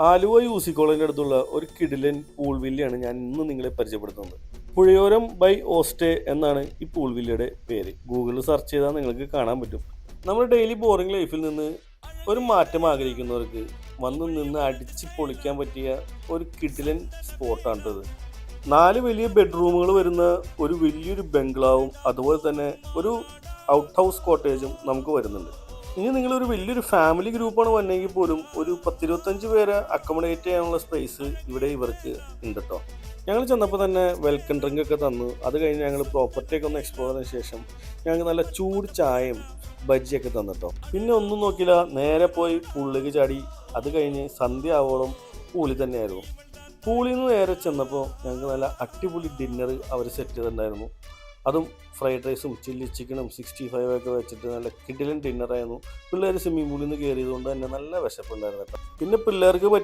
ആലുവ യൂസി കോളേജിൻ്റെ അടുത്തുള്ള ഒരു കിടിലൻ പൂൾ വില്ലയാണ് ഞാൻ ഇന്ന് നിങ്ങളെ പരിചയപ്പെടുത്തുന്നത്. പുഴയോരം ബൈ ഓസ്റ്റേ എന്നാണ് ഈ പൂൾ വില്ലയുടെ പേര്. ഗൂഗിളിൽ സെർച്ച് ചെയ്താൽ നിങ്ങൾക്ക് കാണാൻ പറ്റും. നമ്മുടെ ഡെയിലി ബോറിംഗ് ലൈഫിൽ നിന്ന് ഒരു മാറ്റം ആഗ്രഹിക്കുന്നവർക്ക് വന്ന് നിന്ന് അടിച്ച് പൊളിക്കാൻ പറ്റിയ ഒരു കിടിലൻ സ്പോട്ടാണിത്. 4 വലിയ ബെഡ്റൂമുകൾ വരുന്ന ഒരു വലിയൊരു ബംഗ്ലാവും അതുപോലെ തന്നെ ഒരു ഔട്ട് ഹൗസ് കോട്ടേജും നമുക്ക് വരുന്നുണ്ട്. ഇനി നിങ്ങളൊരു വലിയൊരു ഫാമിലി ഗ്രൂപ്പാണ് വന്നെങ്കിൽ പോലും ഒരു 10-25 പേരെ അക്കോമഡേറ്റ് ചെയ്യാനുള്ള സ്പേസ് ഇവിടെ ഇവർക്ക് ഉണ്ട് കേട്ടോ. ഞങ്ങൾ ചെന്നപ്പോൾ തന്നെ വെൽക്കം ഡ്രിങ്ക് ഒക്കെ തന്നു. അത് കഴിഞ്ഞ് ഞങ്ങൾ പ്രോപ്പർട്ടിയൊക്കെ ഒന്ന് എക്സ്പ്ലോർ ചെയ്തതിന് ശേഷം ഞങ്ങൾക്ക് നല്ല ചൂട് ചായയും ബജ്ജിയൊക്കെ തന്നിട്ടോ. പിന്നെ ഒന്നും നോക്കില്ല, നേരെ പോയി പൂളിലേക്ക് ചാടി. അത് കഴിഞ്ഞ് സന്ധ്യ ആവോളം പൂളിൽ തന്നെയായിരുന്നു. പൂളിൽ നിന്ന് നേരെ ചെന്നപ്പോൾ ഞങ്ങൾക്ക് നല്ല അടിപൊളി ഡിന്നർ അവർ സെറ്റ് ചെയ്തിട്ടുണ്ടായിരുന്നു. അതും ഫ്രൈഡ് റൈസും ചില്ലി ചിക്കനും 65 ഒക്കെ വെച്ചിട്ട് നല്ല കിടിലൻ ഡിന്നറായിരുന്നു. പിള്ളേർ സ്വിമ്മിംഗ് പൂളിൽ നിന്ന് കയറിയതുകൊണ്ട് തന്നെ നല്ല വിശപ്പുണ്ടായിരുന്നു കേട്ടോ. പിന്നെ പിള്ളേർക്ക്